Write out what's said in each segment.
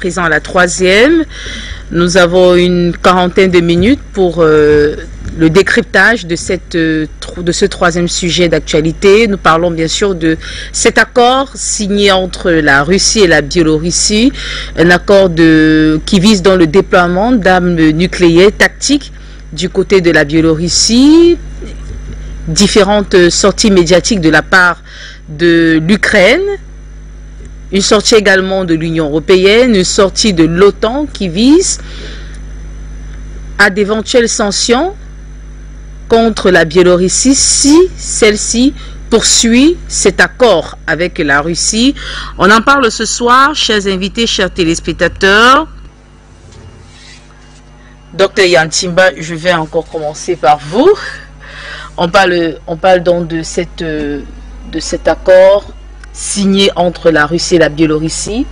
présent à la troisième. Nous avons une quarantaine de minutes pour le décryptage de ce troisième sujet d'actualité. Nous parlons bien sûr de cet accord signé entre la Russie et la Biélorussie, un accord qui vise dans le déploiement d'armes nucléaires tactiques du côté de la Biélorussie, différentes sorties médiatiques de la part de l'Ukraine, une sortie également de l'Union européenne, une sortie de l'OTAN qui vise à d'éventuelles sanctions contre la Biélorussie si celle-ci poursuit cet accord avec la Russie. On en parle ce soir, chers invités, chers téléspectateurs. Docteur Yantimba, je vais encore commencer par vous. On parle donc de cet accord signé entre la Russie et la Biélorussie.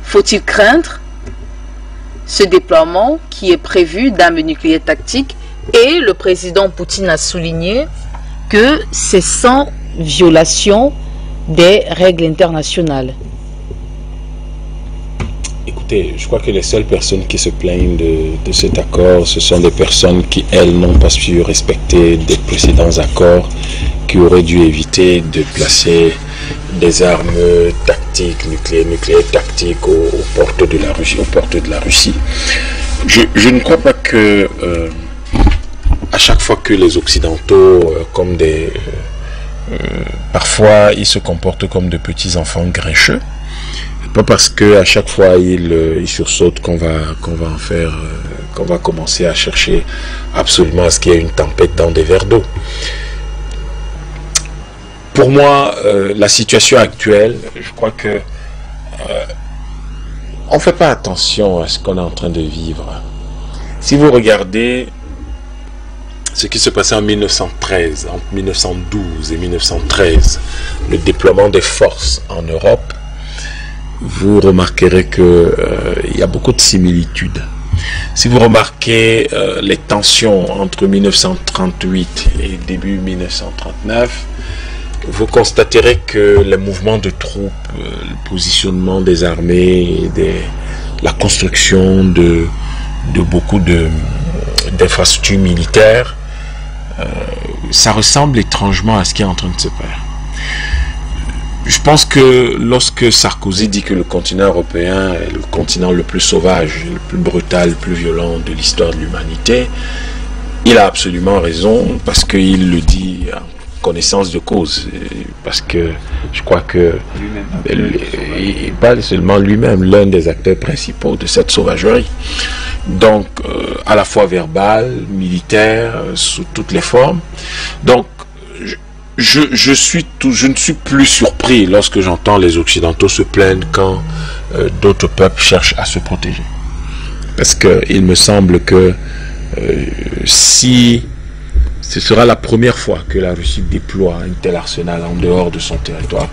Faut-il craindre ce déploiement qui est prévu d'armes nucléaires tactiques? Et le président Poutine a souligné que c'est sans violation des règles internationales. Écoutez, je crois que les seules personnes qui se plaignent de cet accord, ce sont des personnes qui, elles, n'ont pas su respecter des précédents accords, qui auraient dû éviter de placer des armes tactiques, nucléaires tactiques aux portes de la Russie. Je ne crois pas que à chaque fois que les Occidentaux, parfois ils se comportent comme de petits enfants grincheux, pas parce que à chaque fois ils sursautent qu'on va commencer à chercher absolument à ce qu'il y ait une tempête dans des verres d'eau. Pour moi, la situation actuelle, je crois que on ne fait pas attention à ce qu'on est en train de vivre. Si vous regardez ce qui se passait en 1913, entre 1912 et 1913, le déploiement des forces en Europe, vous remarquerez qu'il y a beaucoup de similitudes. Si vous remarquez les tensions entre 1938 et début 1939, vous constaterez que les mouvements de troupes, le positionnement des armées, la construction de beaucoup d'infrastructures militaires, ça ressemble étrangement à ce qui est en train de se faire. Je pense que lorsque Sarkozy dit que le continent européen est le continent le plus sauvage, le plus brutal, le plus violent de l'histoire de l'humanité, il a absolument raison, parce qu'il le dit en connaissance de cause, parce que je crois que pas seulement lui-même, l'un des acteurs principaux de cette sauvagerie. Donc, à la fois verbal, militaire, sous toutes les formes. Donc, je ne suis plus surpris lorsque j'entends les Occidentaux se plaindre quand d'autres peuples cherchent à se protéger. Parce qu'il me semble que si ce sera la première fois que la Russie déploie un tel arsenal en dehors de son territoire,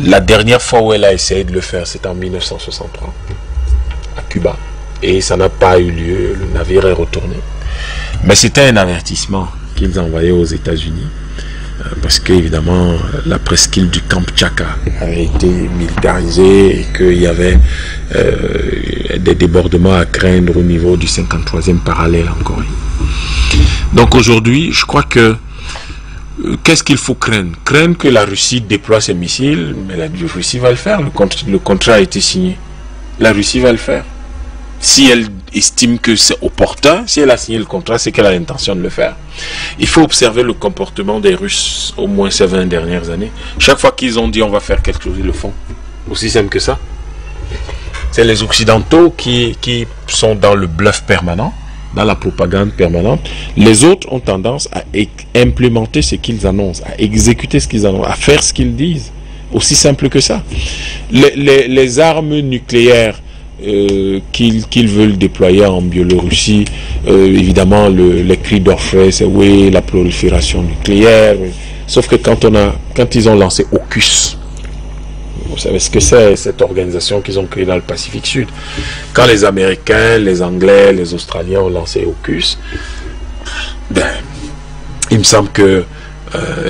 la dernière fois où elle a essayé de le faire, c'était en 1963, à Cuba. Et ça n'a pas eu lieu, le navire est retourné. Mais c'était un avertissement qu'ils envoyaient aux États-Unis, parce qu'évidemment, la presqu'île du Kamtchatka avait été militarisée et qu'il y avait des débordements à craindre au niveau du 53e parallèle en Corée. Donc aujourd'hui, je crois que qu'est-ce qu'il faut craindre? Craindre que la Russie déploie ses missiles, mais la Russie va le faire. Le contrat a été signé. La Russie va le faire. Si elle estime que c'est opportun, si elle a signé le contrat, c'est qu'elle a l'intention de le faire. Il faut observer le comportement des Russes, au moins ces 20 dernières années. Chaque fois qu'ils ont dit on va faire quelque chose, ils le font. Aussi simple que ça. C'est les Occidentaux qui sont dans le bluff permanent, dans la propagande permanente. Les autres ont tendance à implémenter ce qu'ils annoncent, à exécuter ce qu'ils annoncent, à faire ce qu'ils disent. Aussi simple que ça. Les armes nucléaires qu'ils veulent déployer en Biélorussie, évidemment les cris d'orfraie, c'est oui, la prolifération nucléaire, sauf que quand ils ont lancé AUKUS, vous savez ce que c'est, cette organisation qu'ils ont créée dans le Pacifique Sud, quand les Américains, les Anglais, les Australiens ont lancé AUKUS, il me semble que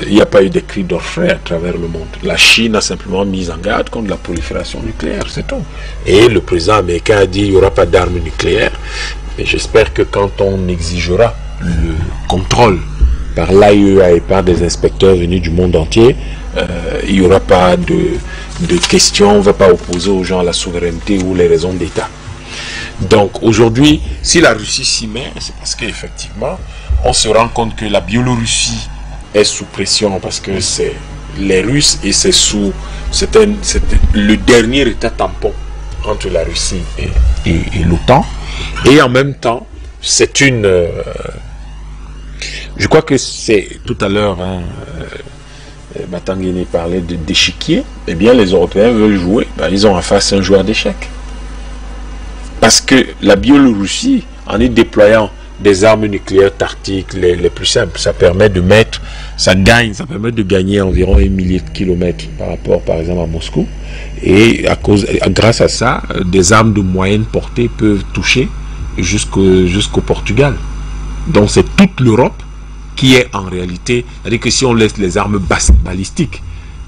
il n'y a pas eu de cris d'orfraie à travers le monde. La Chine a simplement mis en garde contre la prolifération nucléaire, c'est tout. Et le président américain a dit qu'il n'y aura pas d'armes nucléaires. Et j'espère que quand on exigera le contrôle par l'AIEA et par des inspecteurs venus du monde entier, il n'y aura pas de questions, on ne va pas opposer aux gens la souveraineté ou les raisons d'État. Donc aujourd'hui, si la Russie s'y met, c'est parce qu'effectivement, on se rend compte que la Biélorussie est sous pression parce que c'est les Russes et c'est le dernier état tampon entre la Russie et l'OTAN. Et en même temps, c'est une... je crois que c'est tout à l'heure, Batangini parlait d'échiquier. Eh bien, les Européens veulent jouer. Ben, ils ont en face un joueur d'échecs. Parce que la Biélorussie, en y déployant des armes nucléaires tactiques les plus simples, ça permet de gagner environ 1 millier de kilomètres par rapport, par exemple, à Moscou. Et grâce à ça, des armes de moyenne portée peuvent toucher jusqu'au Portugal. Donc c'est toute l'Europe qui est en réalité, c'est-à-dire que si on laisse les armes balistiques,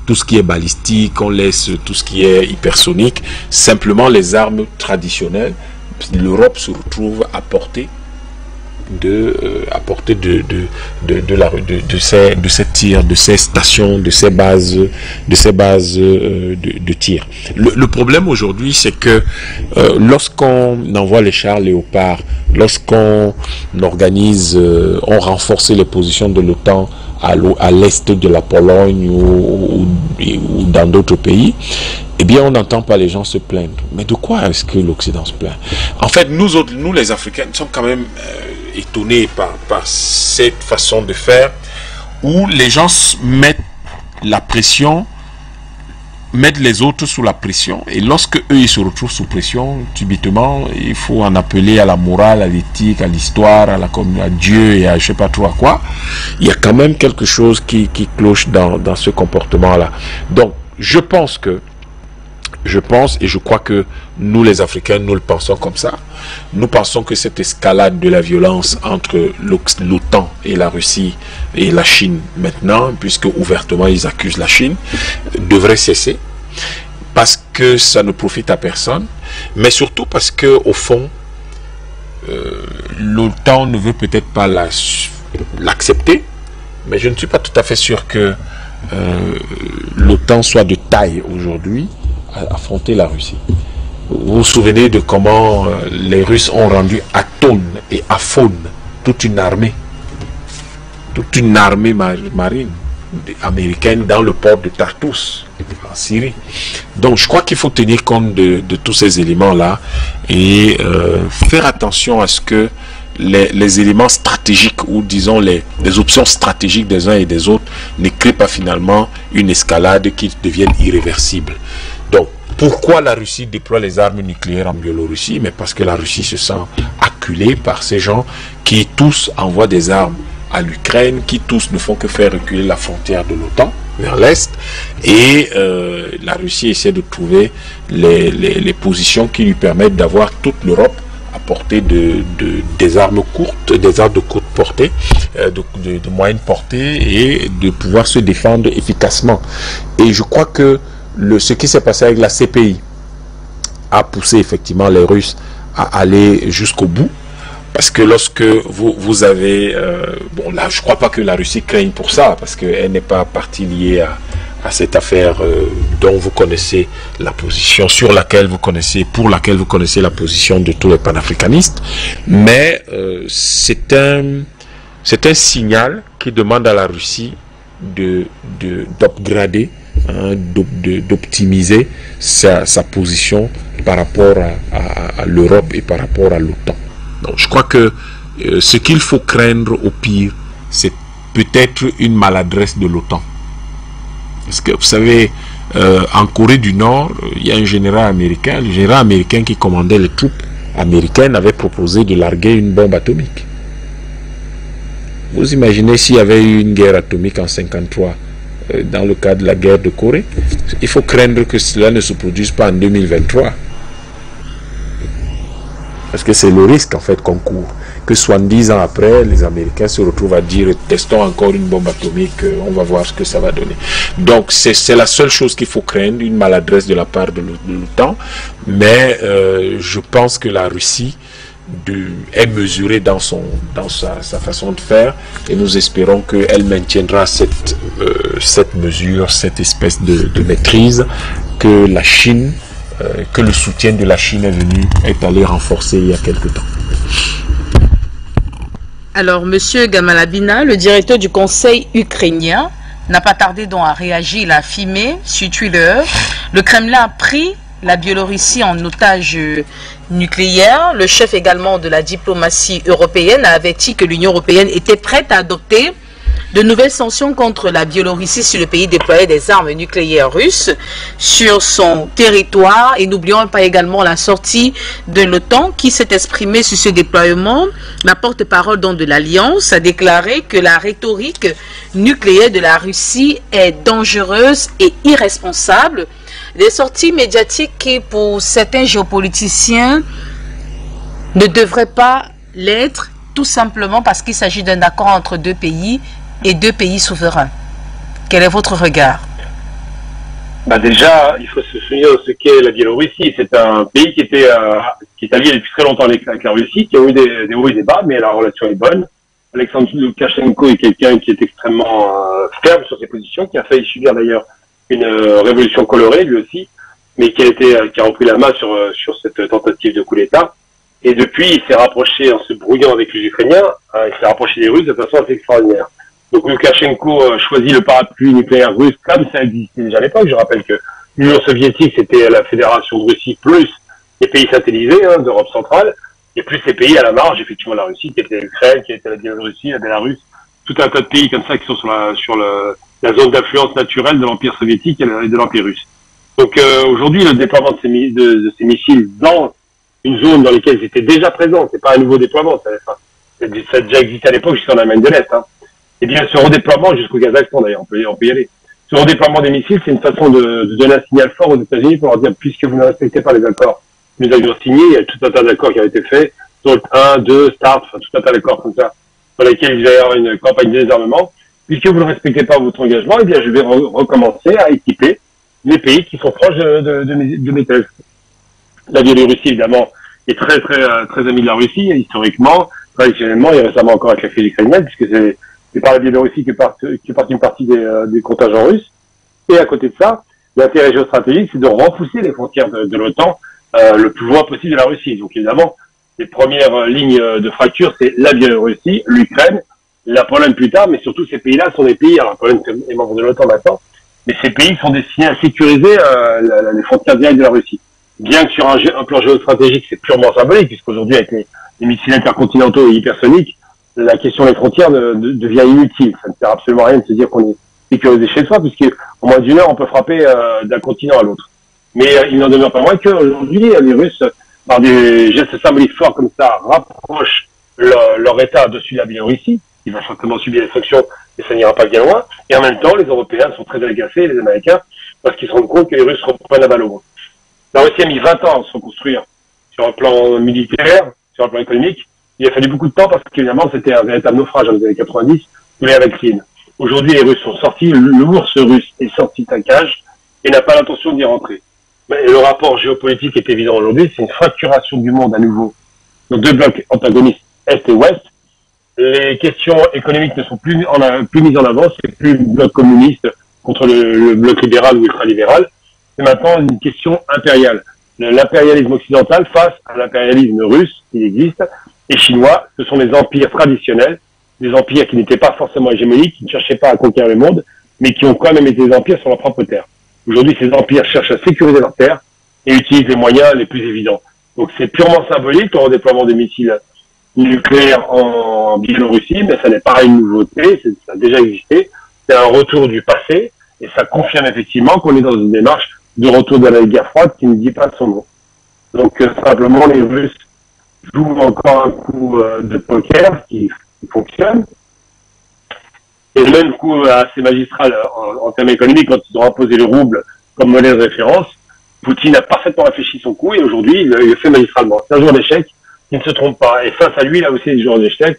tout ce qui est balistique, on laisse tout ce qui est hypersonique, simplement les armes traditionnelles, l'Europe se retrouve à portée de ces tirs, de ces stations, de ces bases de tir. Le problème aujourd'hui, c'est que lorsqu'on envoie les chars Léopard, lorsqu'on organise, on renforce les positions de l'OTAN à l'est de la Pologne ou dans d'autres pays, eh bien, on n'entend pas les gens se plaindre. Mais de quoi est-ce que l'Occident se plaint? En fait, nous les Africains, nous sommes quand même étonnés par cette façon de faire où les gens mettent la pression, mettent les autres sous la pression, et lorsque eux ils se retrouvent sous pression, subitement il faut en appeler à la morale, à l'éthique, à l'histoire, à Dieu et à je sais pas trop à quoi. Il y a quand même quelque chose qui cloche dans ce comportement là. Donc je pense et je crois que nous les Africains, nous le pensons comme ça. Nous pensons que cette escalade de la violence entre l'OTAN et la Russie et la Chine maintenant, puisque ouvertement ils accusent la Chine, devrait cesser. Parce que ça ne profite à personne, mais surtout parce que au fond, l'OTAN ne veut peut-être pas l'accepter, mais je ne suis pas tout à fait sûr que l'OTAN soit de taille aujourd'hui à affronter la Russie. Vous vous souvenez de comment les Russes ont rendu atone et aphone toute une armée marine américaine dans le port de Tartous en Syrie. Donc je crois qu'il faut tenir compte de tous ces éléments-là et faire attention à ce que les éléments stratégiques ou disons les options stratégiques des uns et des autres ne créent pas finalement une escalade qui devienne irréversible. Donc pourquoi la Russie déploie les armes nucléaires en Biélorussie? Mais parce que la Russie se sent acculée par ces gens qui tous envoient des armes à l'Ukraine, qui tous ne font que faire reculer la frontière de l'OTAN vers l'Est, et la Russie essaie de trouver les positions qui lui permettent d'avoir toute l'Europe à portée des armes courtes, des armes de courte portée, de moyenne portée, et de pouvoir se défendre efficacement. Et je crois que ce qui s'est passé avec la CPI a poussé effectivement les Russes à aller jusqu'au bout. Parce que lorsque vous avez... bon, là, je ne crois pas que la Russie craigne pour ça, parce qu'elle n'est pas partie liée à cette affaire dont vous connaissez la position, pour laquelle vous connaissez la position de tous les panafricanistes. Mais c'est un signal qui demande à la Russie d'upgrader, d'optimiser sa position par rapport à l'Europe et par rapport à l'OTAN. Donc, je crois que ce qu'il faut craindre au pire, c'est peut-être une maladresse de l'OTAN. Parce que vous savez, en Corée du Nord, il y a un général américain. Le général américain qui commandait les troupes américaines avait proposé de larguer une bombe atomique. Vous imaginez s'il y avait eu une guerre atomique en 1953 dans le cadre de la guerre de Corée? Il faut craindre que cela ne se produise pas en 2023. Parce que c'est le risque en fait qu'on court. que 70 ans après, les Américains se retrouvent à dire testons encore une bombe atomique, on va voir ce que ça va donner. Donc c'est la seule chose qu'il faut craindre, une maladresse de la part de l'OTAN, mais je pense que la Russie est mesurée dans sa façon de faire, et nous espérons qu'elle maintiendra cette mesure, cette espèce de maîtrise que la Chine, que le soutien de la Chine est allé renforcer il y a quelque temps. Alors, Monsieur Gamalabina, le directeur du Conseil ukrainien, n'a pas tardé donc à réagir. Il a affirmé sur Twitter: le Kremlin a pris la Biélorussie en otage nucléaire. Le chef également de la diplomatie européenne a averti que l'Union européenne était prête à adopter de nouvelles sanctions contre la Biélorussie si le pays déployait des armes nucléaires russes sur son territoire. Et n'oublions pas également la sortie de l'OTAN qui s'est exprimée sur ce déploiement. La porte-parole de l'Alliance a déclaré que la rhétorique nucléaire de la Russie est dangereuse et irresponsable. Des sorties médiatiques qui, pour certains géopoliticiens, ne devraient pas l'être, tout simplement parce qu'il s'agit d'un accord entre deux pays et deux pays souverains. Quel est votre regard? Déjà, il faut se souvenir de ce qu'est la Biélorussie. C'est un pays qui est allié depuis très longtemps avec la Russie, qui a eu des hauts et des bas, mais la relation est bonne. Alexandre Loukachenko est quelqu'un qui est extrêmement ferme sur ses positions, qui a failli subir d'ailleurs une révolution colorée lui aussi, mais qui a repris la main sur cette tentative de coup d'État. Et depuis, il s'est rapproché, en se brouillant avec les Ukrainiens, il s'est rapproché des Russes de façon assez extraordinaire. Donc Loukachenko choisit le parapluie nucléaire russe comme ça existait déjà à l'époque. Je rappelle que l'Union soviétique, c'était la Fédération de Russie plus les pays satellisés d'Europe centrale, et plus les pays à la marge, effectivement la Russie, qui était l'Ukraine, qui était la Biélorussie, la Bélarus, tout un tas de pays comme ça qui sont sur la zone d'influence naturelle de l'Empire soviétique et de l'Empire russe. Donc aujourd'hui, le déploiement de ces missiles dans une zone dans laquelle ils étaient déjà présents, c'est pas un nouveau déploiement, ça a déjà existé à l'époque jusqu'en Allemagne de l'Est. Et bien ce redéploiement jusqu'au Kazakhstan d'ailleurs, on peut y aller. Ce redéploiement des missiles, c'est une façon de donner un signal fort aux États-Unis pour leur dire, puisque vous ne respectez pas les accords que nous avions signés, il y a tout un tas d'accords qui ont été faits, SALT 1, 2, START, enfin tout un tas d'accords comme ça, dans lesquels il va y avoir une campagne de désarmement. Puisque vous ne respectez pas votre engagement, eh bien je vais recommencer à équiper les pays qui sont proches de mes thèses. La Biélorussie, évidemment, est très amie de la Russie, historiquement, traditionnellement, et récemment encore avec la crise ukrainienne, puisque c'est par la Biélorussie que part une partie des contingents russes. Et à côté de ça, l'intérêt géostratégique, c'est de repousser les frontières de l'OTAN le plus loin possible de la Russie. Donc évidemment, les premières lignes de fracture, c'est la Biélorussie, l'Ukraine, la Pologne plus tard, mais surtout ces pays-là sont des pays, alors la Pologne est membre de l'OTAN maintenant, mais ces pays sont destinés à sécuriser les frontières directes de la Russie. Bien que sur un plan géostratégique, c'est purement symbolique, puisqu'aujourd'hui, avec les missiles intercontinentaux et hypersoniques, la question des frontières devient inutile. Ça ne sert absolument à rien de se dire qu'on est sécurisé chez soi, puisqu'en moins d'une heure, on peut frapper d'un continent à l'autre. Mais il n'en demeure pas moins qu'aujourd'hui, les Russes, par des gestes symboliques forts comme ça, rapprochent leur État au-dessus de la Biélorussie. Il va certainement subir les sanctions, et ça n'ira pas bien loin. Et en même temps, les Européens sont très agacés, les Américains, parce qu'ils se rendent compte que les Russes reprennent la balle au bon. La Russie a mis 20 ans à se reconstruire sur un plan militaire, sur un plan économique. Il a fallu beaucoup de temps parce qu'évidemment, c'était un véritable naufrage dans les années 90, mais la vaccine. Aujourd'hui, les Russes sont sortis, l'ours russe est sorti de sa cage et n'a pas l'intention d'y rentrer. Mais le rapport géopolitique est évident aujourd'hui, c'est une fracturation du monde à nouveau. Donc deux blocs antagonistes, Est et Ouest. Les questions économiques ne sont plus mises en avant, c'est plus le bloc communiste contre le bloc libéral ou ultralibéral. C'est maintenant une question impériale. L'impérialisme occidental face à l'impérialisme russe, qui existe, et chinois, ce sont les empires traditionnels, des empires qui n'étaient pas forcément hégémoniques, qui ne cherchaient pas à conquérir le monde, mais qui ont quand même été des empires sur leur propre terre. Aujourd'hui, ces empires cherchent à sécuriser leur terre et utilisent les moyens les plus évidents. Donc c'est purement symbolique, le redéploiement des missiles nucléaire en Biélorussie, mais ça n'est pas une nouveauté, ça a déjà existé, c'est un retour du passé, et ça confirme effectivement qu'on est dans une démarche de retour de la guerre froide qui ne dit pas son nom. Donc simplement les Russes jouent encore un coup de poker qui fonctionne, et le même coup assez magistral en termes économiques quand ils ont imposé le rouble comme monnaie de référence. Poutine a parfaitement réfléchi son coup et aujourd'hui il le fait magistralement. C'est un jour d'échec qui ne se trompe pas. Et face à lui, là aussi, des joueurs d'échecs.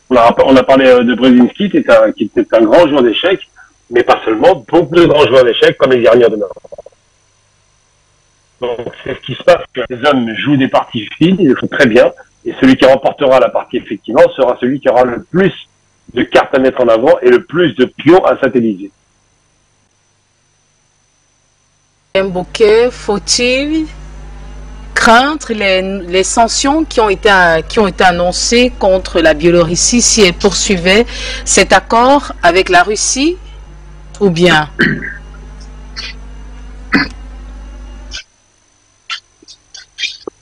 On a parlé de Brzezinski, qui était un grand joueur d'échecs, mais pas seulement, beaucoup de grands joueurs d'échecs, comme les Guerriers demain. Donc, c'est ce qui se passe, que les hommes jouent des parties fines, ils le font très bien, et celui qui remportera la partie, effectivement, sera celui qui aura le plus de cartes à mettre en avant et le plus de pions à satelliser. Bouquet, faut-il craindre les sanctions qui ont été annoncées contre la Biélorussie si elle poursuivait cet accord avec la Russie, ou bien?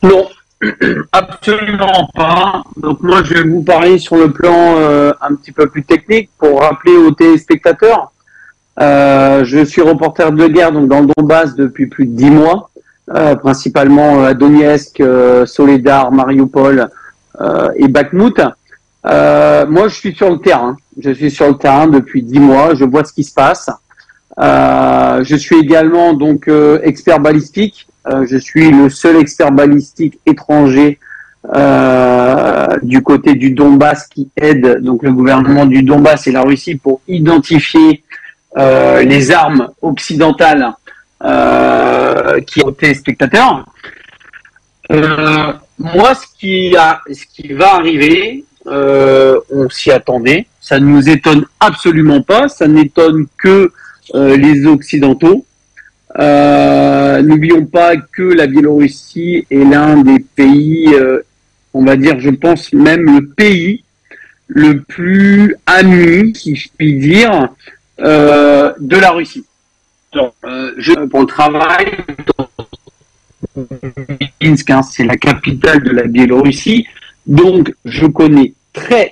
Non, absolument pas. Donc moi, je vais vous parler sur le plan un petit peu plus technique pour rappeler aux téléspectateurs. Je suis reporter de guerre donc dans le Donbass depuis plus de 10 mois, principalement à Donetsk, Soledar, Mariupol et Bakhmout. Moi, je suis sur le terrain. Je suis sur le terrain depuis 10 mois. Je vois ce qui se passe. Je suis également donc expert balistique. Je suis le seul expert balistique étranger du côté du Donbass qui aide donc le gouvernement du Donbass et la Russie pour identifier les armes occidentales qui ont été spectateurs. Moi, ce qui va arriver, on s'y attendait. Ça ne nous étonne absolument pas. Ça n'étonne que les Occidentaux. N'oublions pas que la Biélorussie est l'un des pays, on va dire, je pense même le pays le plus ami, si je puis dire, de la Russie. Pour le travail, Minsk, hein, c'est la capitale de la Biélorussie, donc je connais très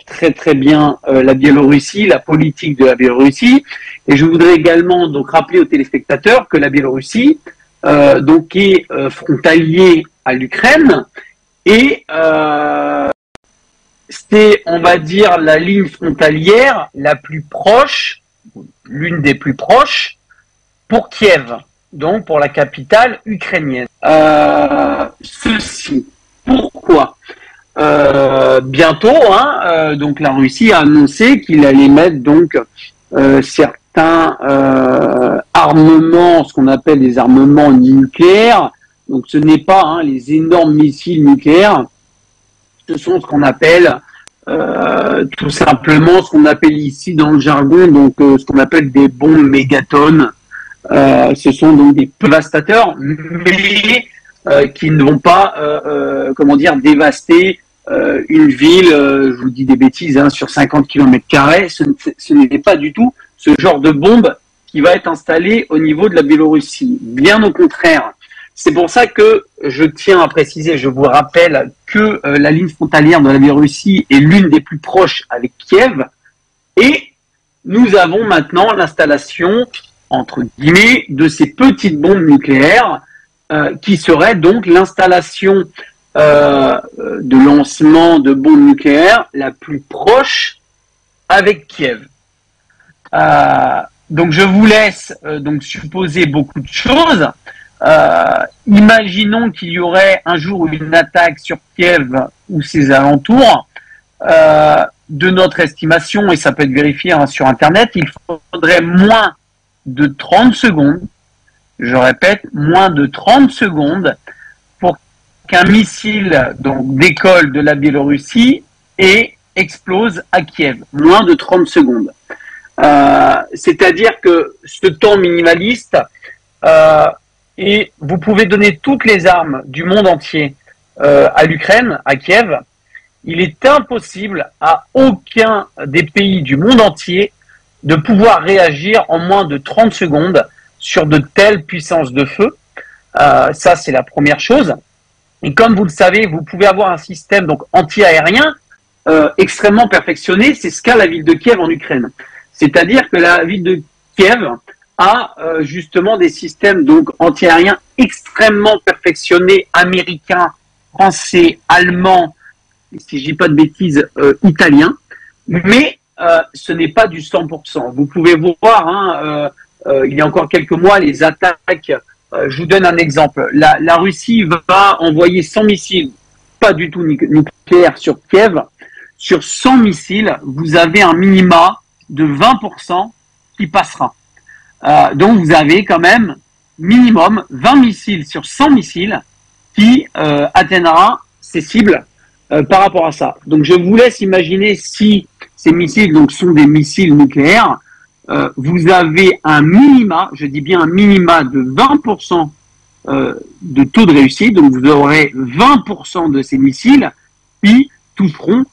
bien la Biélorussie, la politique de la Biélorussie, et je voudrais également donc rappeler aux téléspectateurs que la Biélorussie donc est frontalier à l'Ukraine et c'est, on va dire, la ligne frontalière la plus proche, l'une des plus proches pour Kiev, donc pour la capitale ukrainienne. Ceci, pourquoi bientôt, donc la Russie a annoncé qu'il allait mettre donc certains armements, ce qu'on appelle des armements nucléaires. Donc ce n'est pas les énormes missiles nucléaires, ce sont ce qu'on appelle tout simplement ce qu'on appelle ici dans le jargon donc ce qu'on appelle des bombes mégatonnes. Ce sont donc des dévastateurs, mais qui ne vont pas comment dire dévaster une ville, je vous dis des bêtises, sur 50 km², ce n'est pas du tout ce genre de bombe qui va être installée au niveau de la Biélorussie. Bien au contraire. C'est pour ça que je tiens à préciser, je vous rappelle que la ligne frontalière de la Biélorussie est l'une des plus proches avec Kiev, et nous avons maintenant l'installation, entre guillemets, de ces petites bombes nucléaires, qui serait donc l'installation de lancement de bombes nucléaires la plus proche avec Kiev. Donc je vous laisse donc supposer beaucoup de choses. Imaginons qu'il y aurait un jour une attaque sur Kiev ou ses alentours. De notre estimation, et ça peut être vérifié sur Internet, il faudrait moins de 30 secondes, je répète, moins de 30 secondes pour qu'un missile donc décolle de la Biélorussie et explose à Kiev. Moins de 30 secondes. C'est-à-dire que ce temps minimaliste, et vous pouvez donner toutes les armes du monde entier à l'Ukraine, à Kiev, il est impossible à aucun des pays du monde entier de pouvoir réagir en moins de 30 secondes sur de telles puissances de feu. Ça, c'est la première chose. Et comme vous le savez, vous pouvez avoir un système donc anti-aérien extrêmement perfectionné. C'est ce qu'a la ville de Kiev en Ukraine. C'est-à-dire que la ville de Kiev a justement des systèmes donc anti-aériens extrêmement perfectionnés, américains, français, allemands, si je dis pas de bêtises, italiens. Mais ce n'est pas du 100%. Vous pouvez voir, il y a encore quelques mois, les attaques. Je vous donne un exemple. La Russie va envoyer 100 missiles pas du tout nucléaire sur Kiev, sur 100 missiles, vous avez un minima de 20% qui passera. Donc vous avez quand même minimum 20 missiles sur 100 missiles qui atteindra ces cibles par rapport à ça. Donc je vous laisse imaginer si ces missiles donc sont des missiles nucléaires, vous avez un minima, je dis bien un minima de 20% de taux de réussite, donc vous aurez 20% de ces missiles qui toucheront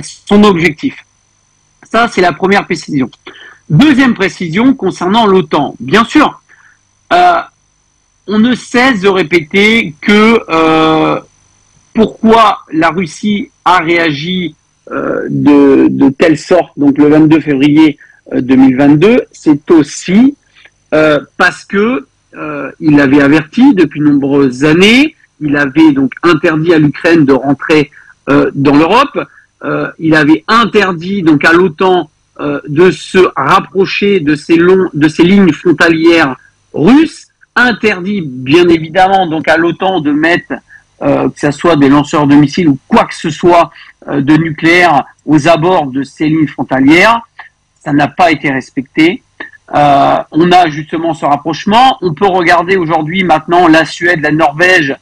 son objectif. Ça, c'est la première précision. Deuxième précision concernant l'OTAN. Bien sûr, on ne cesse de répéter que pourquoi la Russie a réagi de telle sorte, donc le 22 février 2022, c'est aussi parce que il avait averti depuis de nombreuses années, il avait donc interdit à l'Ukraine de rentrer dans l'Europe, il avait interdit donc à l'OTAN de se rapprocher de ces lignes frontalières russes, interdit bien évidemment donc à l'OTAN de mettre que ce soit des lanceurs de missiles ou quoi que ce soit de nucléaire aux abords de ces lignes frontalières. Ça n'a pas été respecté. On a justement ce rapprochement. On peut regarder aujourd'hui maintenant la Suède, la Norvège,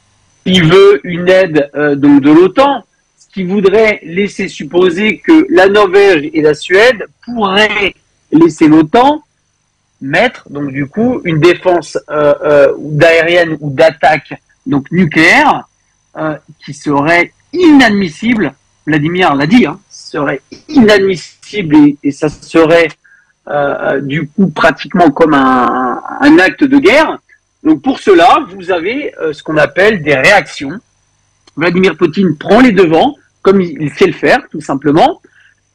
qui veut une aide donc de l'OTAN, ce qui voudrait laisser supposer que la Norvège et la Suède pourraient laisser l'OTAN mettre donc du coup une défense d'aérienne ou d'attaque donc nucléaire qui serait inadmissible. Vladimir l'a dit, serait inadmissible et ça serait du coup pratiquement comme un acte de guerre. Donc pour cela, vous avez ce qu'on appelle des réactions. Vladimir Poutine prend les devants, comme il sait le faire, tout simplement,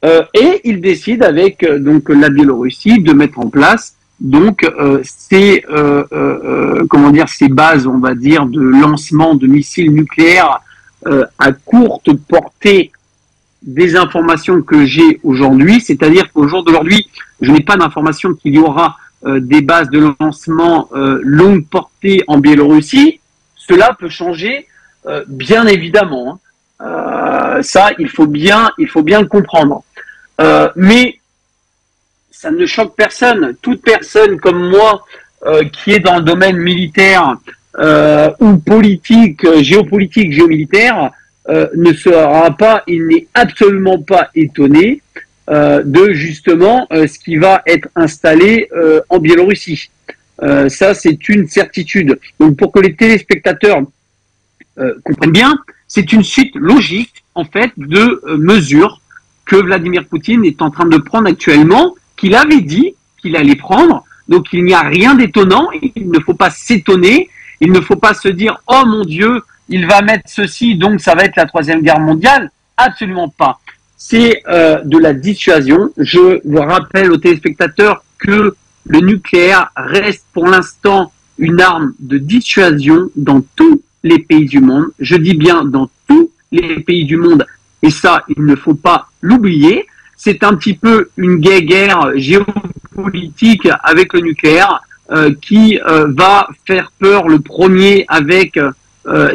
et il décide avec donc la Biélorussie de mettre en place donc ces bases, on va dire, de lancement de missiles nucléaires à courte portée. Des informations que j'ai aujourd'hui, c'est-à-dire qu'au jour d'aujourd'hui, je n'ai pas d'information qu'il y aura des bases de lancement longue portée en Biélorussie. Cela peut changer, bien évidemment. Ça, il faut bien le comprendre. Mais ça ne choque personne. Toute personne comme moi qui est dans le domaine militaire ou politique, géopolitique, géomilitaire, ne sera pas, il n'est absolument pas étonné de justement ce qui va être installé en Biélorussie. Ça, c'est une certitude. Donc, pour que les téléspectateurs comprennent bien, c'est une suite logique, en fait, de mesures que Vladimir Poutine est en train de prendre actuellement, qu'il avait dit qu'il allait prendre. Donc, il n'y a rien d'étonnant. Il ne faut pas s'étonner. Il ne faut pas se dire « Oh mon Dieu !» il va mettre ceci, donc ça va être la Troisième Guerre mondiale. Absolument pas. C'est de la dissuasion. Je vous rappelle aux téléspectateurs que le nucléaire reste pour l'instant une arme de dissuasion dans tous les pays du monde. Je dis bien dans tous les pays du monde. Et ça, il ne faut pas l'oublier. C'est un petit peu une guerre géopolitique avec le nucléaire qui va faire peur le premier avec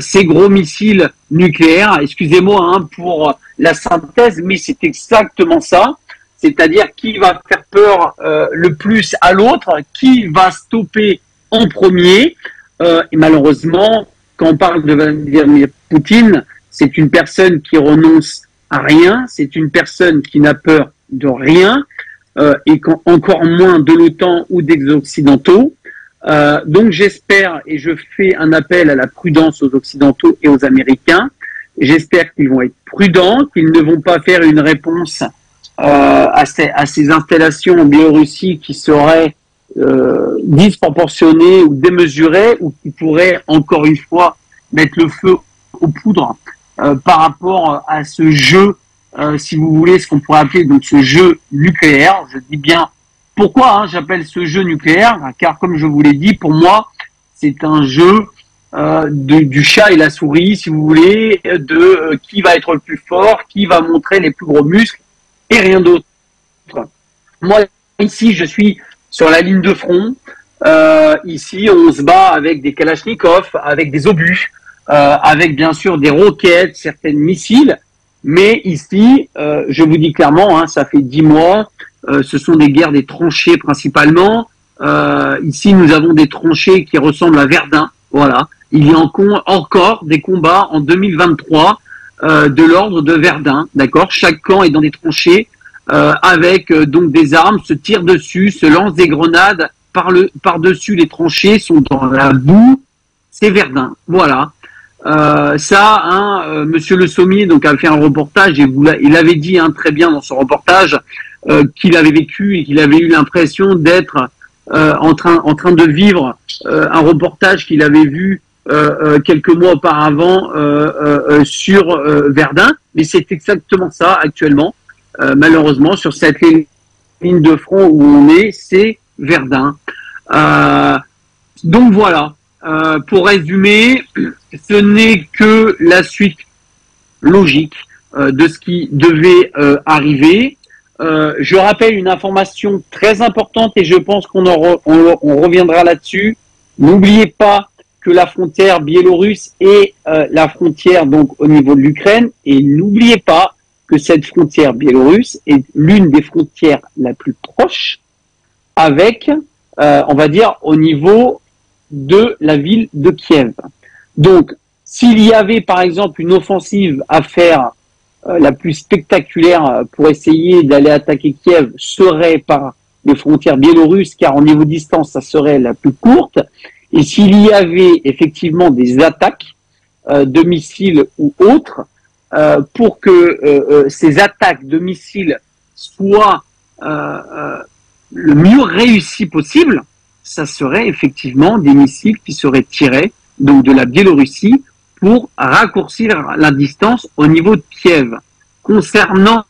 ces gros missiles nucléaires, excusez-moi pour la synthèse, mais c'est exactement ça, c'est-à-dire qui va faire peur le plus à l'autre, qui va stopper en premier, et malheureusement, quand on parle de Vladimir Poutine, c'est une personne qui renonce à rien, c'est une personne qui n'a peur de rien, et encore moins de l'OTAN ou des Occidentaux. Donc j'espère et je fais un appel à la prudence aux Occidentaux et aux Américains. J'espère qu'ils vont être prudents, qu'ils ne vont pas faire une réponse à ces installations en Biélorussie qui seraient disproportionnées ou démesurées ou qui pourraient encore une fois mettre le feu aux poudres par rapport à ce jeu, si vous voulez, ce qu'on pourrait appeler donc ce jeu nucléaire. Je dis bien pourquoi j'appelle ce jeu nucléaire, car comme je vous l'ai dit, pour moi, c'est un jeu du chat et la souris, si vous voulez, de qui va être le plus fort, qui va montrer les plus gros muscles, et rien d'autre. Moi, ici, je suis sur la ligne de front. Ici, on se bat avec des kalachnikovs, avec des obus. avec bien sûr des roquettes, certains missiles. Mais ici, je vous dis clairement, hein, ça fait 10 mois, ce sont des guerres des tranchées principalement. Ici, nous avons des tranchées qui ressemblent à Verdun. Voilà. Il y a encore des combats en 2023 de l'ordre de Verdun. D'accord. Chaque camp est dans des tranchées avec donc des armes, se tire dessus, se lance des grenades par-dessus les tranchées, sont dans la boue. C'est Verdun. Voilà. Monsieur Le Sommier donc a fait un reportage et il avait dit très bien dans son reportage qu'il avait vécu et qu'il avait eu l'impression d'être en train de vivre un reportage qu'il avait vu quelques mois auparavant sur Verdun, mais c'est exactement ça actuellement. Malheureusement, sur cette ligne de front où on est, c'est Verdun. Donc voilà. Pour résumer, ce n'est que la suite logique de ce qui devait arriver. Je rappelle une information très importante et je pense qu'on reviendra là-dessus. N'oubliez pas que la frontière biélorusse est la frontière donc au niveau de l'Ukraine, et n'oubliez pas que cette frontière biélorusse est l'une des frontières la plus proche avec, on va dire, au niveau de la ville de Kiev. Donc, s'il y avait par exemple une offensive à faire la plus spectaculaire pour essayer d'aller attaquer Kiev, serait par les frontières biélorusses, car au niveau distance, ça serait la plus courte. Et s'il y avait effectivement des attaques de missiles ou autres, pour que ces attaques de missiles soient le mieux réussies possible, ça serait effectivement des missiles qui seraient tirés donc de la Biélorussie pour raccourcir la distance au niveau de Kiev. Concernant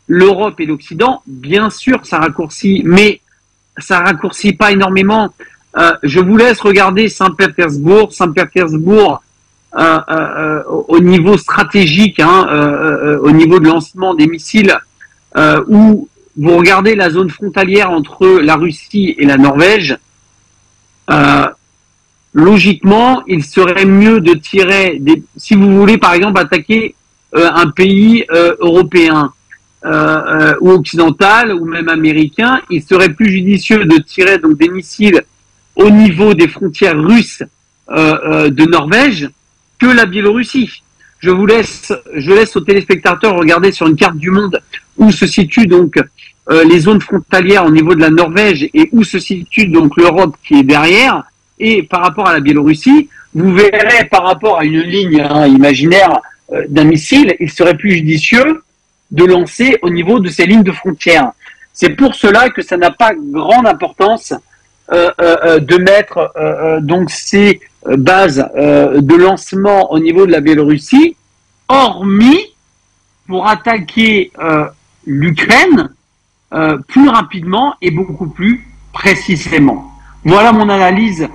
l'Europe et l'Occident, bien sûr, ça raccourcit, mais ça raccourcit pas énormément. Je vous laisse regarder Saint-Pétersbourg. Saint-Pétersbourg, au niveau stratégique, au niveau de lancement des missiles, où vous regardez la zone frontalière entre la Russie et la Norvège, logiquement, il serait mieux de tirer si vous voulez par exemple attaquer un pays européen ou occidental ou même américain, il serait plus judicieux de tirer donc des missiles au niveau des frontières russes de Norvège que la Biélorussie. Je laisse aux téléspectateurs regarder sur une carte du monde où se situent donc les zones frontalières au niveau de la Norvège et où se situe donc l'Europe qui est derrière. Et par rapport à la Biélorussie, vous verrez par rapport à une ligne imaginaire d'un missile, il serait plus judicieux de lancer au niveau de ces lignes de frontières. C'est pour cela que ça n'a pas grande importance de mettre donc ces bases de lancement au niveau de la Biélorussie, hormis pour attaquer l'Ukraine plus rapidement et beaucoup plus précisément. Voilà mon analyse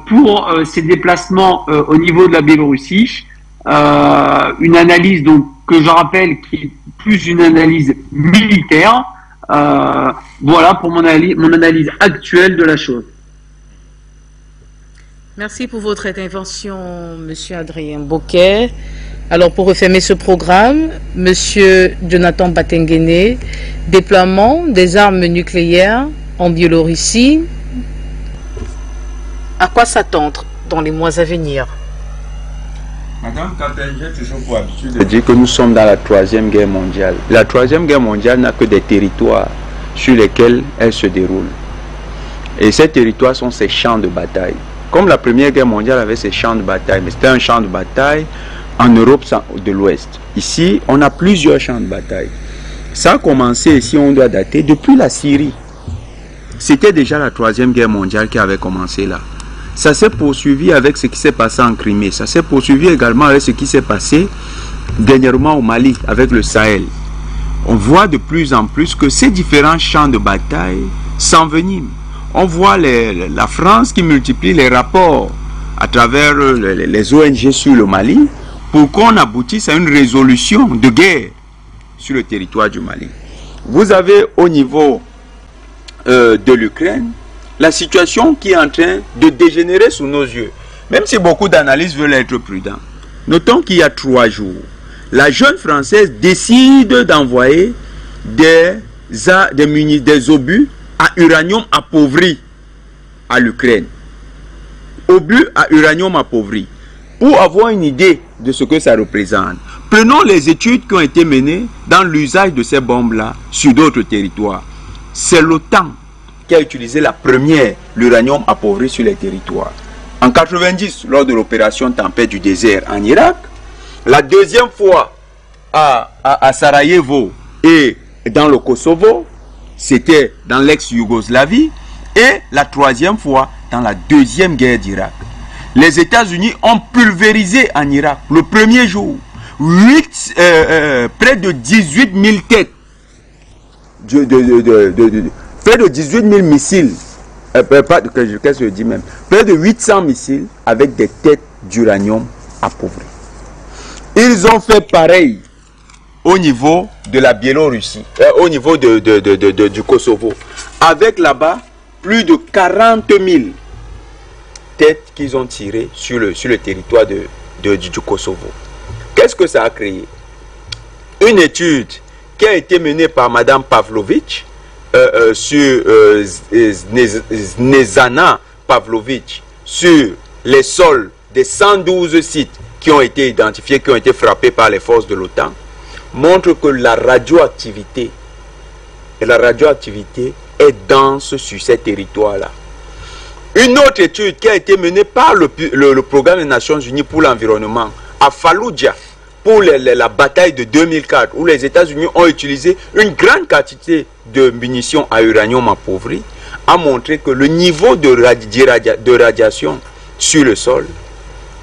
pour ces déplacements au niveau de la Biélorussie. Une analyse donc que je rappelle qui est plus une analyse militaire. Voilà pour mon analyse actuelle de la chose. Merci pour votre intervention, Monsieur Adrien Bocquet. Alors, pour refermer ce programme, Monsieur Jonathan Batengene, déploiement des armes nucléaires en Biélorussie, à quoi s'attendre dans les mois à venir? Madame Capel, j'ai toujours pour habitude de dire que nous sommes dans la 3e guerre mondiale. La 3e guerre mondiale n'a que des territoires sur lesquels elle se déroule. Et ces territoires sont ces champs de bataille. Comme la 1re guerre mondiale avait ses champs de bataille, mais c'était un champ de bataille en Europe de l'Ouest. Ici, on a plusieurs champs de bataille. Ça a commencé ici, on doit dater depuis la Syrie. C'était déjà la 3e guerre mondiale qui avait commencé là. Ça s'est poursuivi avec ce qui s'est passé en Crimée. Ça s'est poursuivi également avec ce qui s'est passé dernièrement au Mali, avec le Sahel. On voit de plus en plus que ces différents champs de bataille s'enveniment. On voit la France qui multiplie les rapports à travers les ONG sur le Mali pour qu'on aboutisse à une résolution de guerre sur le territoire du Mali. Vous avez au niveau de l'Ukraine la situation qui est en train de dégénérer sous nos yeux. même si beaucoup d'analystes veulent être prudents, notons qu'il y a 3 jours, la jeune Française décide d'envoyer des obus à uranium appauvri à l'Ukraine. Obus à uranium appauvri. Pour avoir une idée de ce que ça représente, prenons les études qui ont été menées dans l'usage de ces bombes-là sur d'autres territoires. C'est l'OTAN qui a utilisé la première l'uranium appauvri sur les territoires. En 90, lors de l'opération Tempête du désert en Irak, la deuxième fois à Sarajevo et dans le Kosovo, c'était dans l'ex-Yougoslavie, et la troisième fois dans la deuxième guerre d'Irak. Les États-Unis ont pulvérisé en Irak le premier jour près de 18 000 têtes, près de 18 000 missiles, qu'est-ce que je dis même, près de 800 missiles avec des têtes d'uranium appauvries. Ils ont fait pareil au niveau de la Biélorussie, au niveau du Kosovo, avec là-bas plus de 40 000 têtes qu'ils ont tirées sur le territoire du Kosovo. Qu'est-ce que ça a créé? Une étude qui a été menée par Madame Pavlovitch sur Snezana Pavlovitch sur les sols des 112 sites qui ont été identifiés, qui ont été frappés par les forces de l'OTAN, montre que la radioactivité est dense sur ces territoires-là. Une autre étude qui a été menée par le programme des Nations Unies pour l'environnement à Fallujah, pour la bataille de 2004, où les États-Unis ont utilisé une grande quantité de munitions à uranium appauvri, a montré que le niveau de radiation sur le sol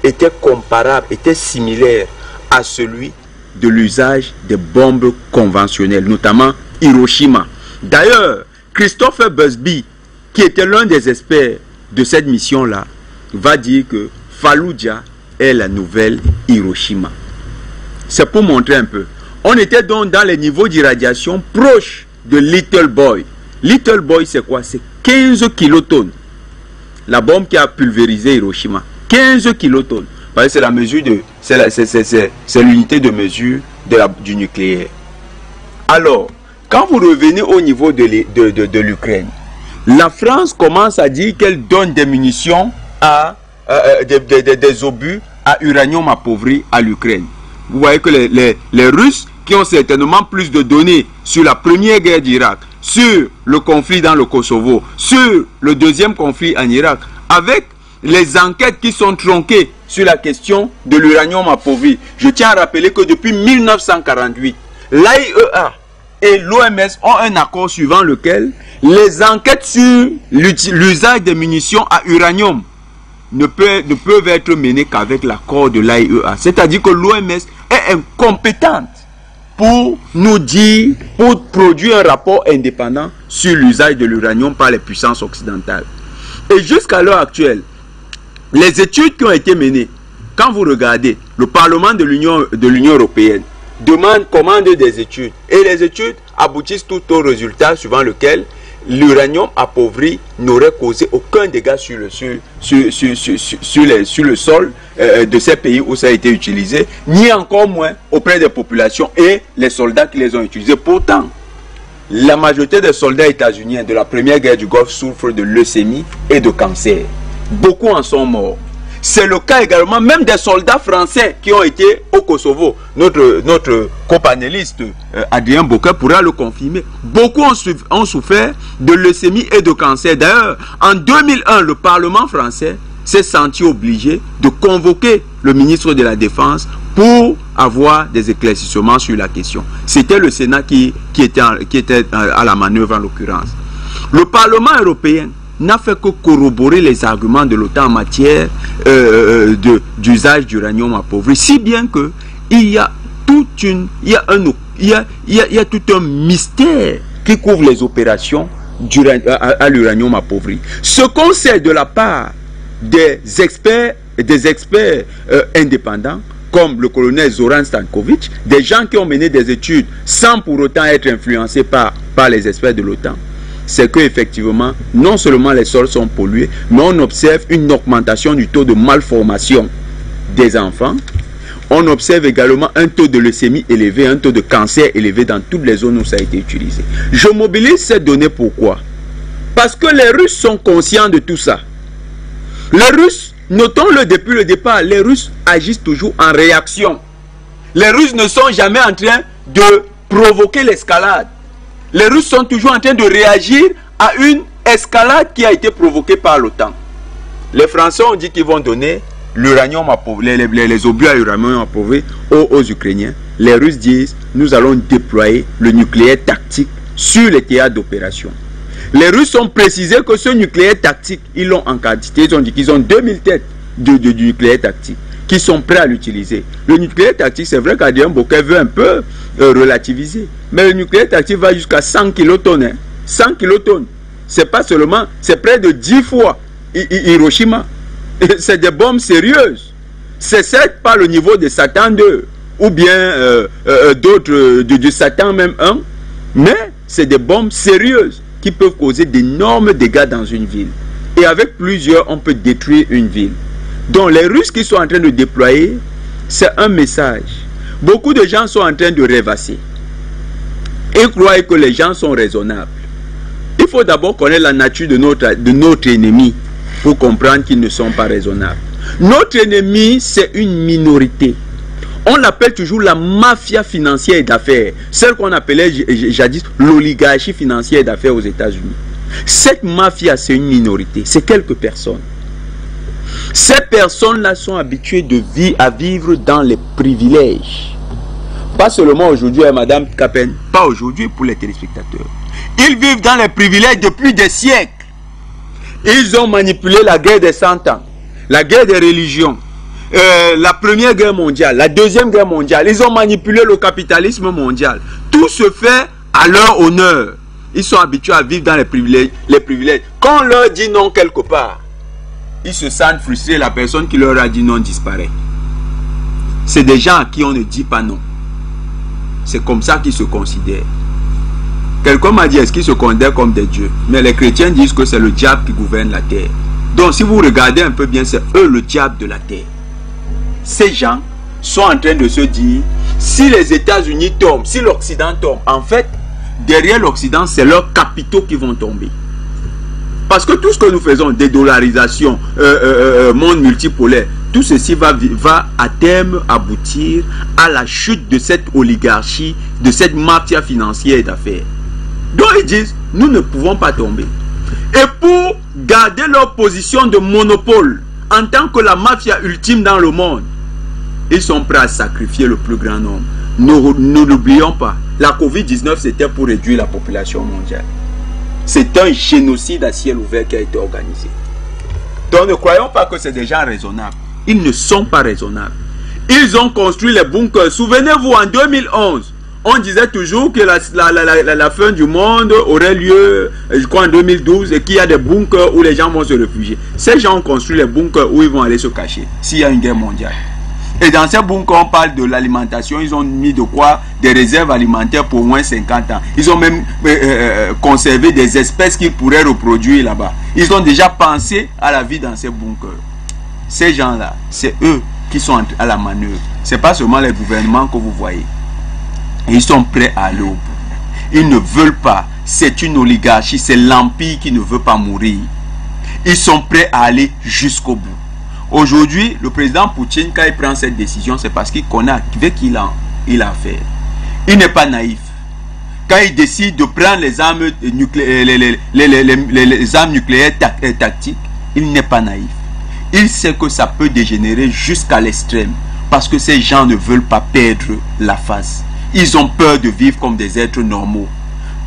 était comparable, était similaire à celui de l'usage des bombes conventionnelles, notamment Hiroshima. D'ailleurs, Christopher Busby, qui était l'un des experts de cette mission-là, va dire que Fallujah est la nouvelle Hiroshima. C'est pour montrer un peu. On était donc dans les niveaux d'irradiation proches de Little Boy. Little Boy, c'est quoi? C'est 15 kilotonnes. La bombe qui a pulvérisé Hiroshima. 15 kilotonnes. C'est la mesure de... C'est l'unité de mesure du nucléaire. Alors, quand vous revenez au niveau de l'Ukraine, la France commence à dire qu'elle donne des munitions des obus à uranium appauvri à l'Ukraine. Vous voyez que les Russes, qui ont certainement plus de données sur la première guerre d'Irak, sur le conflit dans le Kosovo, sur le deuxième conflit en Irak, avec les enquêtes qui sont tronquées sur la question de l'uranium appauvri. Je tiens à rappeler que depuis 1948, l'AIEA et l'OMS ont un accord suivant lequel les enquêtes sur l'usage des munitions à uranium ne peuvent être menées qu'avec l'accord de l'AIEA. C'est-à-dire que l'OMS est incompétente pour nous dire, pour produire un rapport indépendant sur l'usage de l'uranium par les puissances occidentales. Et jusqu'à l'heure actuelle, les études qui ont été menées, quand vous regardez, le Parlement de l'Union européenne commande des études. Et les études aboutissent tout au résultat suivant lequel l'uranium appauvri n'aurait causé aucun dégât sur le sol de ces pays où ça a été utilisé, ni encore moins auprès des populations et les soldats qui les ont utilisés. Pourtant, la majorité des soldats états-uniens de la première guerre du Golfe souffrent de leucémie et de cancer. Beaucoup en sont morts. C'est le cas également même des soldats français qui ont été au Kosovo. Notre copanéliste Adrien Bocquet pourra le confirmer. Beaucoup ont souffert de leucémie et de cancer. D'ailleurs, en 2001, le Parlement français s'est senti obligé de convoquer le ministre de la Défense pour avoir des éclaircissements sur la question. C'était le Sénat qui était à la manœuvre en l'occurrence. Le Parlement européen n'a fait que corroborer les arguments de l'OTAN en matière d'usage d'uranium appauvri, si bien que il y a tout un mystère qui couvre les opérations à l'uranium appauvri. Ce qu'on sait de la part des experts indépendants, comme le colonel Zoran Stankovic, des gens qui ont mené des études sans pour autant être influencés par les experts de l'OTAN, c'est que effectivement, non seulement les sols sont pollués, mais on observe une augmentation du taux de malformation des enfants. On observe également un taux de leucémie élevé, un taux de cancer élevé dans toutes les zones où ça a été utilisé. Je mobilise ces données pourquoi? Parce que les Russes sont conscients de tout ça. Les Russes, notons-le depuis le départ, les Russes agissent toujours en réaction. Les Russes ne sont jamais en train de provoquer l'escalade. Les Russes sont toujours en train de réagir à une escalade qui a été provoquée par l'OTAN. Les Français ont dit qu'ils vont donner l'uranium les obus à uranium approuvé aux Ukrainiens. Les Russes disent nous allons déployer le nucléaire tactique sur les théâtres d'opération. Les Russes ont précisé que ce nucléaire tactique, ils l'ont en quantité. Ils ont dit qu'ils ont 2000 têtes de nucléaire tactique qui sont prêts à l'utiliser. Le nucléaire tactique, c'est vrai qu'Adrien Bouquet veut un peu relativiser. Mais le nucléaire tactique va jusqu'à 100 kilotonnes. Hein. 100 kilotonnes. C'est pas seulement, c'est près de 10 fois Hiroshima. C'est des bombes sérieuses. C'est certes pas le niveau de Satan 2 ou bien d'autres du Satan même 1, mais c'est des bombes sérieuses qui peuvent causer d'énormes dégâts dans une ville. Et avec plusieurs, on peut détruire une ville. Donc les Russes qui sont en train de déployer, c'est un message. Beaucoup de gens sont en train de rêvasser. Ils croient que les gens sont raisonnables. Il faut d'abord connaître la nature de notre ennemi pour comprendre qu'ils ne sont pas raisonnables. Notre ennemi, c'est une minorité. On l'appelle toujours la mafia financière et d'affaires. Celle qu'on appelait jadis l'oligarchie financière et d'affaires aux États-Unis. Cette mafia, c'est une minorité. C'est quelques personnes. Ces personnes-là sont habituées à vivre dans les privilèges. Pas seulement aujourd'hui, Madame Capen, pas aujourd'hui pour les téléspectateurs. Ils vivent dans les privilèges depuis des siècles. Ils ont manipulé la guerre des 100 ans, la guerre des religions, la première guerre mondiale, la deuxième guerre mondiale. Ils ont manipulé le capitalisme mondial. Tout se fait à leur honneur. Ils sont habitués à vivre dans les privilèges. Quand on leur dit non quelque part, ils se sentent frustrés. La personne qui leur a dit non disparaît. C'est des gens à qui on ne dit pas non. C'est comme ça qu'ils se considèrent. Quelqu'un m'a dit, est-ce qu'ils se considèrent comme des dieux? Mais les chrétiens disent que c'est le diable qui gouverne la terre. Donc si vous regardez un peu bien, c'est eux le diable de la terre. Ces gens sont en train de se dire, si les États-Unis tombent, si l'Occident tombe, en fait, derrière l'Occident, c'est leurs capitaux qui vont tomber. Parce que tout ce que nous faisons, dédollarisation, monde multipolaire, tout ceci va à terme aboutir à la chute de cette oligarchie, de cette mafia financière et d'affaires. Donc ils disent, nous ne pouvons pas tomber. Et pour garder leur position de monopole, en tant que la mafia ultime dans le monde, ils sont prêts à sacrifier le plus grand nombre. Nous n'oublions pas, la Covid-19 c'était pour réduire la population mondiale. C'est un génocide à ciel ouvert qui a été organisé. Donc ne croyons pas que c'est des gens raisonnables. Ils ne sont pas raisonnables. Ils ont construit les bunkers. Souvenez-vous, en 2011, on disait toujours que la fin du monde aurait lieu, je crois, en 2012, et qu'il y a des bunkers où les gens vont se réfugier. Ces gens ont construit les bunkers où ils vont aller se cacher s'il y a une guerre mondiale. Et dans ces bunkers, on parle de l'alimentation. Ils ont mis de quoi? Des réserves alimentaires pour au moins 50 ans. Ils ont même conservé des espèces qu'ils pourraient reproduire là-bas. Ils ont déjà pensé à la vie dans ces bunkers. Ces gens-là, c'est eux qui sont à la manœuvre. Ce n'est pas seulement les gouvernements que vous voyez. Ils sont prêts à aller au bout. Ils ne veulent pas. C'est une oligarchie. C'est l'empire qui ne veut pas mourir. Ils sont prêts à aller jusqu'au bout. Aujourd'hui, le président Poutine, quand il prend cette décision, c'est parce qu'il connaît avec qui il a affaire. Il n'est pas naïf. Quand il décide de prendre les armes nucléaires tactiques, il n'est pas naïf. Il sait que ça peut dégénérer jusqu'à l'extrême. Parce que ces gens ne veulent pas perdre la face. Ils ont peur de vivre comme des êtres normaux.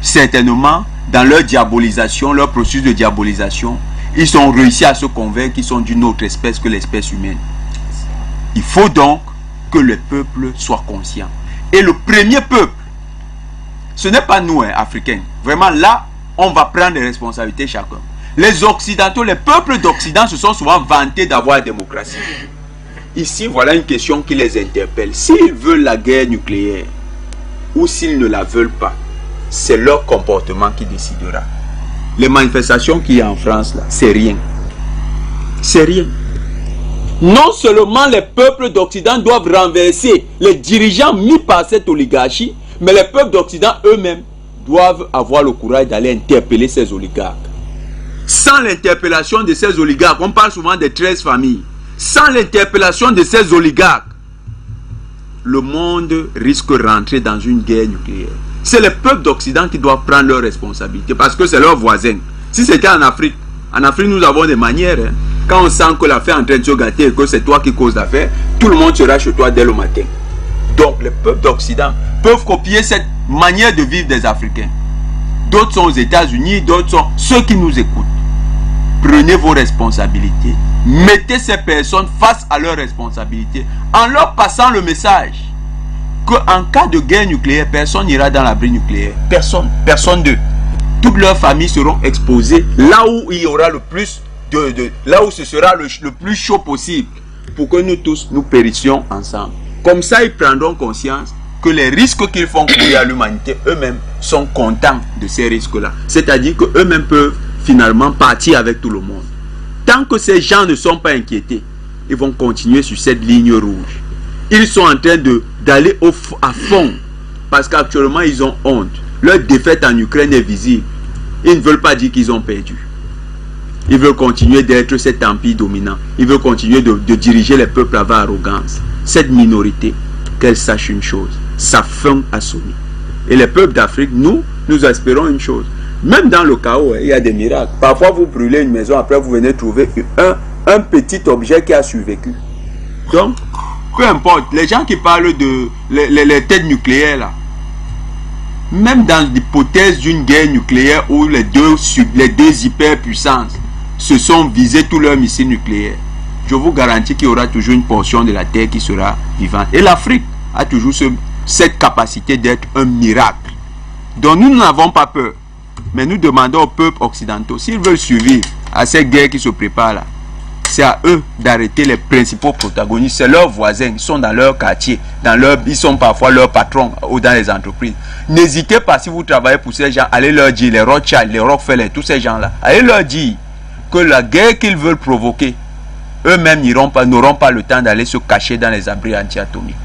Certainement, dans leur diabolisation, leur processus de diabolisation, ils ont réussi à se convaincre qu'ils sont d'une autre espèce que l'espèce humaine. Il faut donc que le peuple soit conscient. Et le premier peuple, ce n'est pas nous, Africains. Vraiment, là, on va prendre les responsabilités chacun. Les Occidentaux, les peuples d'Occident se sont souvent vantés d'avoir la démocratie. Ici, voilà une question qui les interpelle. S'ils veulent la guerre nucléaire ou s'ils ne la veulent pas, c'est leur comportement qui décidera. les manifestations qu'il y a en France, là, c'est rien. C'est rien. Non seulement les peuples d'Occident doivent renverser les dirigeants mis par cette oligarchie, mais les peuples d'Occident eux-mêmes doivent avoir le courage d'aller interpeller ces oligarques. Sans l'interpellation de ces oligarques, on parle souvent des 13 familles, sans l'interpellation de ces oligarques, le monde risque de rentrer dans une guerre nucléaire. C'est les peuples d'Occident qui doivent prendre leurs responsabilités parce que c'est leurs voisins. Si c'était en Afrique nous avons des manières. Hein. Quand on sent que l'affaire est en train de se gâter et que c'est toi qui causes l'affaire, tout le monde sera chez toi dès le matin. Donc les peuples d'Occident peuvent copier cette manière de vivre des Africains. D'autres sont aux États-Unis, d'autres sont ceux qui nous écoutent. Prenez vos responsabilités. Mettez ces personnes face à leurs responsabilités en leur passant le message qu'en cas de guerre nucléaire, personne n'ira dans l'abri nucléaire. Personne d'eux. Toutes leurs familles seront exposées là où il y aura le plus là où ce sera le plus chaud possible pour que nous tous nous périssions ensemble. Comme ça, ils prendront conscience que les risques qu'ils font courir à l'humanité, eux-mêmes sont contents de ces risques-là. C'est-à-dire qu'eux-mêmes peuvent finalement partir avec tout le monde. Tant que ces gens ne sont pas inquiétés, ils vont continuer sur cette ligne rouge. Ils sont en train d'aller à fond parce qu'actuellement ils ont honte. Leur défaite en Ukraine est visible. Ils ne veulent pas dire qu'ils ont perdu. Ils veulent continuer d'être cet empire dominant. Ils veulent continuer de diriger les peuples avec arrogance. Cette minorité, qu'elle sache une chose, sa fin a sonné. Et les peuples d'Afrique, nous espérons une chose. Même dans le chaos, il y a des miracles. Parfois, vous brûlez une maison, après vous venez trouver un petit objet qui a survécu. Donc, peu importe, les gens qui parlent de les têtes nucléaires, là, même dans l'hypothèse d'une guerre nucléaire où les deux hyperpuissances se sont visés tous leurs missiles nucléaires, je vous garantis qu'il y aura toujours une portion de la Terre qui sera vivante. Et l'Afrique a toujours cette capacité d'être un miracle. Donc nous n'avons pas peur. Mais nous demandons aux peuples occidentaux, s'ils veulent survivre à cette guerre qui se prépare là, c'est à eux d'arrêter les principaux protagonistes. C'est leurs voisins, ils sont dans leur quartier, ils sont parfois leurs patrons ou dans les entreprises. N'hésitez pas, si vous travaillez pour ces gens, allez leur dire, les Rothschild, les Rockefeller, tous ces gens-là, allez leur dire que la guerre qu'ils veulent provoquer, eux-mêmes n'auront pas le temps d'aller se cacher dans les abris anti-atomiques.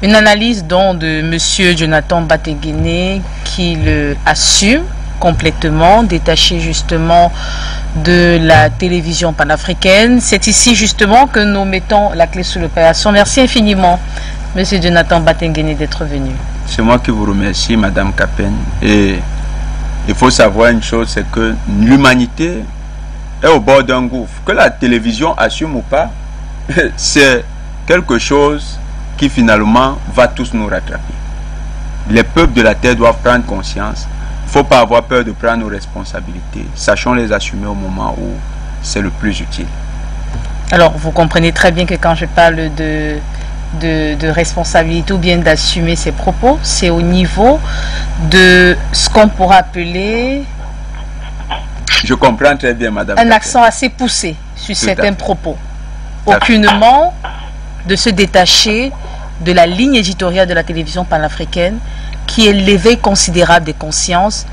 Une analyse donc de M. Jonathan Batenguene qui le assume complètement, détaché justement de la télévision panafricaine. C'est ici justement que nous mettons la clé sous l'opération. Merci infiniment, M. Jonathan Batenguene, d'être venu. C'est moi qui vous remercie, Madame Capen. Et il faut savoir une chose, c'est que l'humanité est au bord d'un gouffre. Que la télévision assume ou pas, c'est quelque chose qui finalement va tous nous rattraper. Les peuples de la terre doivent prendre conscience. Il ne faut pas avoir peur de prendre nos responsabilités. Sachons les assumer au moment où c'est le plus utile. Alors, vous comprenez très bien que quand je parle de responsabilité ou bien d'assumer ses propos, c'est au niveau de ce qu'on pourrait appeler... Je comprends très bien, Madame. Un accent assez poussé sur certains propos. Aucunement de se détacher de la ligne éditoriale de la télévision panafricaine qui est l'éveil considérable des consciences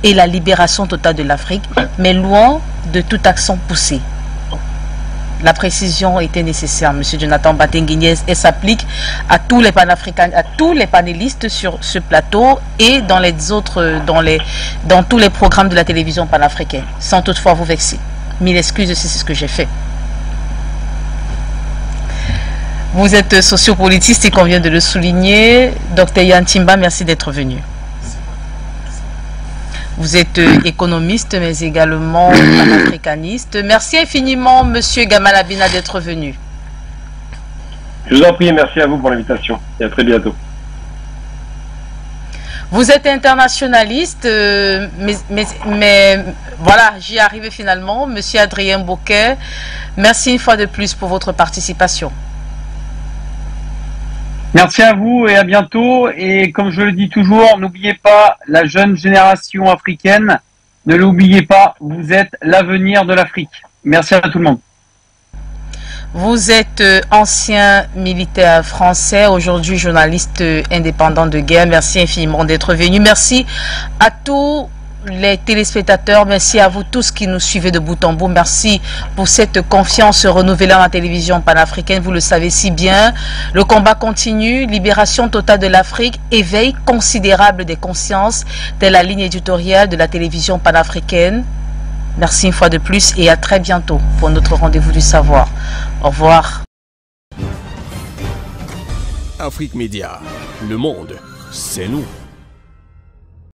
et la libération totale de l'Afrique, mais loin de tout accent poussé. La précision était nécessaire, M. Jonathan Batenguene, et s'applique à tous les panafricains, à tous les panélistes sur ce plateau et dans dans tous les programmes de la télévision panafricaine, sans toutefois vous vexer. Mille excuses si c'est ce que j'ai fait. Vous êtes sociopolitiste, il convient de le souligner. Dr Yann Timba, merci d'être venu. Vous êtes économiste, mais également panafricaniste. Merci infiniment, Monsieur Gamal Abina, d'être venu. Je vous en prie, merci à vous pour l'invitation. Et à très bientôt. Vous êtes internationaliste, mais voilà, j'y arrive finalement. Monsieur Adrien Bouquet, merci une fois de plus pour votre participation. Merci à vous et à bientôt. Et comme je le dis toujours, n'oubliez pas la jeune génération africaine. Ne l'oubliez pas, vous êtes l'avenir de l'Afrique. Merci à tout le monde. Vous êtes ancien militaire français, aujourd'hui journaliste indépendant de guerre. Merci infiniment d'être venu. Merci à tous les téléspectateurs, merci à vous tous qui nous suivez de bout en bout. Merci pour cette confiance renouvelée en la télévision panafricaine. Vous le savez si bien. Le combat continue. Libération totale de l'Afrique. Éveil considérable des consciences. Telle la ligne éditoriale de la télévision panafricaine. Merci une fois de plus et à très bientôt pour notre rendez-vous du savoir. Au revoir. Afrique Média. Le monde, c'est nous.